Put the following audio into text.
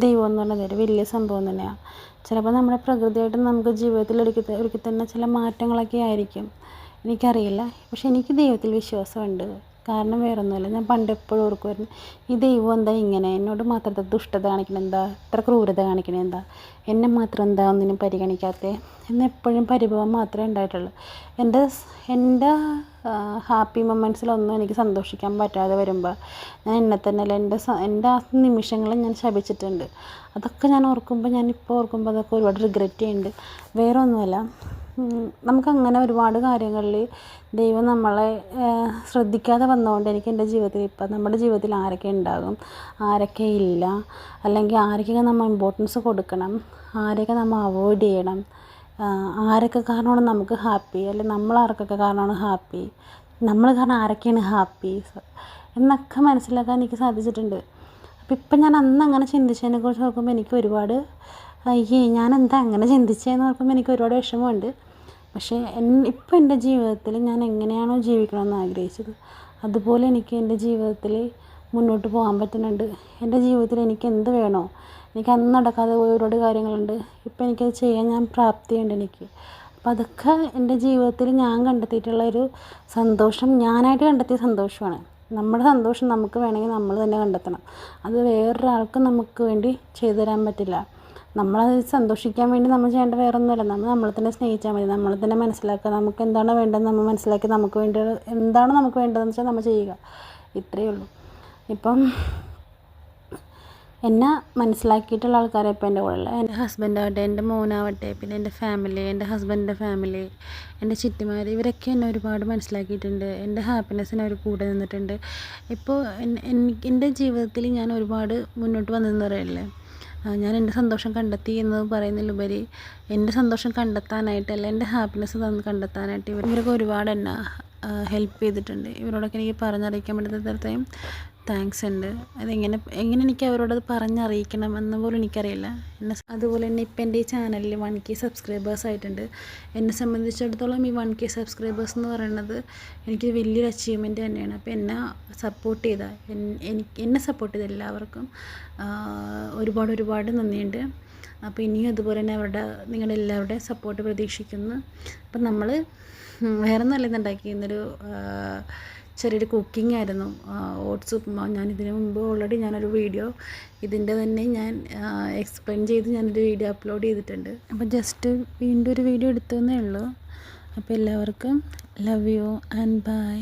ദൈവം എന്ന് പറഞ്ഞത് ഒരു വലിയ സംഭവം തന്നെയാണ്. ചിലപ്പോൾ നമ്മുടെ പ്രകൃതിയായിട്ട് നമുക്ക് ജീവിതത്തിൽ ഒരിക്കൽ തന്നെ ചില മാറ്റങ്ങളൊക്കെ ആയിരിക്കും, എനിക്കറിയില്ല. പക്ഷെ എനിക്ക് ദൈവത്തിൽ വിശ്വാസമുണ്ട്. കാരണം വേറൊന്നുമല്ല, ഞാൻ പണ്ട് എപ്പോഴും ഓർക്കുമായിരുന്നു, ഈ ദൈവം എന്താ ഇങ്ങനെ എന്നോട് മാത്രം എന്താ ദുഷ്ടത കാണിക്കണത്, എന്താ ഇത്ര ക്രൂരത കാണിക്കണത്, എന്താ എന്നെ മാത്രം എന്താ ഒന്നിനും പരിഗണിക്കാത്തത് എന്നെപ്പോഴും പരിഭവം മാത്രമേ ഉണ്ടായിട്ടുള്ളൂ. എൻ്റെ ഹാപ്പി മൊമെൻറ്റ്സിലൊന്നും എനിക്ക് സന്തോഷിക്കാൻ പറ്റാതെ വരുമ്പോൾ ഞാൻ എന്നെ തന്നെ അല്ല എൻ്റെ ആ നിമിഷങ്ങളെ ഞാൻ ശപിച്ചിട്ടുണ്ട്. അതൊക്കെ ഞാൻ ഓർക്കുമ്പോൾ, ഞാനിപ്പോൾ ഓർക്കുമ്പോൾ അതൊക്കെ ഒരുപാട് റിഗ്രറ്റ് ചെയ്യുന്നുണ്ട്. വേറെ ഒന്നുമല്ല, നമുക്കങ്ങനെ ഒരുപാട് കാര്യങ്ങളിൽ ദൈവം നമ്മളെ ശ്രദ്ധിക്കാതെ വന്നതുകൊണ്ട് എനിക്ക് എൻ്റെ ജീവിതത്തിൽ ഇപ്പം നമ്മുടെ ജീവിതത്തിൽ ആരൊക്കെ ഉണ്ടാകും, ആരൊക്കെ ഇല്ല, അല്ലെങ്കിൽ ആരൊക്കെ നമ്മൾ ഇമ്പോർട്ടൻസ് കൊടുക്കണം, ആരൊക്കെ നമ്മൾ അവോയ്ഡ് ചെയ്യണം, ആരൊക്കെ കാരണമാണ് നമുക്ക് ഹാപ്പി, അല്ലെങ്കിൽ നമ്മൾ ആർക്കൊക്കെ കാരണമാണ് ഹാപ്പി, നമ്മൾ കാരണം ആരൊക്കെയാണ് ഹാപ്പി എന്നൊക്കെ മനസ്സിലാക്കാൻ എനിക്ക് സാധിച്ചിട്ടുണ്ട്. അപ്പം ഇപ്പം ഞാൻ അന്ന് അങ്ങനെ ചിന്തിച്ചതിനെക്കുറിച്ച് നോക്കുമ്പോൾ എനിക്ക് ഒരുപാട് ഞാനെന്താ അങ്ങനെ ചിന്തിച്ചതെന്ന് ഓർക്കുമ്പോൾ എനിക്ക് ഒരുപാട് വിഷമമുണ്ട്. പക്ഷേ ഇപ്പം എൻ്റെ ജീവിതത്തിൽ ഞാൻ എങ്ങനെയാണോ ജീവിക്കണമെന്ന് ആഗ്രഹിച്ചത് അതുപോലെ എനിക്ക് എൻ്റെ ജീവിതത്തിൽ മുന്നോട്ട് പോകാൻ പറ്റുന്നുണ്ട്. എൻ്റെ ജീവിതത്തിൽ എനിക്ക് എന്ത് വേണോ, എനിക്ക് അന്ന് നടക്കാതെ പോയ ഒരുപാട് കാര്യങ്ങളുണ്ട്, ഇപ്പം എനിക്കത് ചെയ്യാൻ ഞാൻ പ്രാപ്തിയുണ്ട് എനിക്ക്. അപ്പം അതൊക്കെ എൻ്റെ ജീവിതത്തിൽ ഞാൻ കണ്ടെത്തിയിട്ടുള്ളൊരു സന്തോഷം, ഞാനായിട്ട് കണ്ടെത്തിയ സന്തോഷമാണ്. നമ്മുടെ സന്തോഷം നമുക്ക് വേണമെങ്കിൽ നമ്മൾ തന്നെ കണ്ടെത്തണം. അത് വേറൊരാൾക്കും നമുക്ക് വേണ്ടി ചെയ്തു തരാൻ പറ്റില്ല. നമ്മളത് സന്തോഷിക്കാൻ വേണ്ടി നമ്മൾ ചെയ്യേണ്ട വേറൊന്നുമല്ല, നമ്മൾ നമ്മളെ തന്നെ സ്നേഹിച്ചാൽ മതി, നമ്മളെ തന്നെ മനസ്സിലാക്കുക, നമുക്ക് എന്താണ് വേണ്ടതെന്ന് നമ്മൾ മനസ്സിലാക്കി നമുക്ക് വേണ്ടി എന്താണ് നമുക്ക് വേണ്ടതെന്ന് വെച്ചാൽ നമ്മൾ ചെയ്യുക, ഇത്രയേ ഉള്ളൂ. ഇപ്പം എന്നെ മനസ്സിലാക്കിയിട്ടുള്ള ആൾക്കാരെ ഇപ്പം എൻ്റെ കൂടെ ഉള്ളത്, എൻ്റെ ഹസ്ബൻഡാവട്ടെ, എൻ്റെ മോനാവട്ടെ, പിന്നെ എൻ്റെ ഫാമിലി, എൻ്റെ ഹസ്ബൻഡിൻ്റെ ഫാമിലി, എൻ്റെ ചിറ്റിമാർ, ഇവരൊക്കെ എന്നെ ഒരുപാട് മനസ്സിലാക്കിയിട്ടുണ്ട്. എൻ്റെ ഹാപ്പിനെസ്സിന് അവർ കൂടെ നിന്നിട്ടുണ്ട്. ഇപ്പോൾ എൻ്റെ ജീവിതത്തിൽ ഞാൻ ഒരുപാട് മുന്നോട്ട് വന്നതെന്ന് പറയല്ലേ, ഞാൻ എൻ്റെ സന്തോഷം കണ്ടെത്തി എന്ന് പറയുന്നതിലുപരി എൻ്റെ സന്തോഷം കണ്ടെത്താനായിട്ടല്ല, എൻ്റെ ഹാപ്പിനെസ് കണ്ടെത്താനായിട്ട് ഇവരൊക്കെ ഒരുപാട് എന്നെ ഹെൽപ്പ് ചെയ്തിട്ടുണ്ട്. ഇവരോടൊക്കെ എനിക്ക് പറഞ്ഞറിയിക്കാൻ പറ്റാത്തത്രയും താങ്ക്സ് ഉണ്ട്. എങ്ങനെ എനിക്ക് അവരോടത് പറഞ്ഞറിയിക്കണം എന്ന് പോലും എനിക്കറിയില്ല. അതുപോലെ തന്നെ ഇപ്പം എൻ്റെ ഈ ചാനലിൽ 1K സബ്സ്ക്രൈബേഴ്സ് ആയിട്ടുണ്ട്. എന്നെ സംബന്ധിച്ചിടത്തോളം ഈ 1K സബ്സ്ക്രൈബേഴ്സ് എന്ന് പറയുന്നത് എനിക്ക് വലിയൊരു അച്ചീവ്മെൻറ്റ് തന്നെയാണ്. അപ്പോൾ എന്നെ സപ്പോർട്ട് ചെയ്ത എല്ലാവർക്കും ഒരുപാട് നന്ദിയുണ്ട്. അപ്പോൾ ഇനിയും അതുപോലെ തന്നെ നിങ്ങളുടെ എല്ലാവരുടെയും സപ്പോർട്ട് പ്രതീക്ഷിക്കുന്നു. അപ്പം നമ്മൾ വേറെ ഒന്നുമല്ല ഉണ്ടാക്കിയിരുന്നൊരു ചെറിയൊരു കുക്കിംഗ് ആയിരുന്നു, ഓട്സ് ഉപ്പുമാവ്. ഞാനിതിന് മുമ്പ് ഓൾറെഡി ഞാനൊരു വീഡിയോ ഇതിൻ്റെ തന്നെ ഞാൻ എക്സ്പ്ലെയിൻ ചെയ്ത് ഞാനൊരു വീഡിയോ അപ്ലോഡ് ചെയ്തിട്ടുണ്ട്. അപ്പോൾ ജസ്റ്റ് വീണ്ടും ഒരു വീഡിയോ എടുത്തതേ ഉള്ളൂ. അപ്പോൾ എല്ലാവർക്കും ലവ് യു ആൻഡ് ബൈ.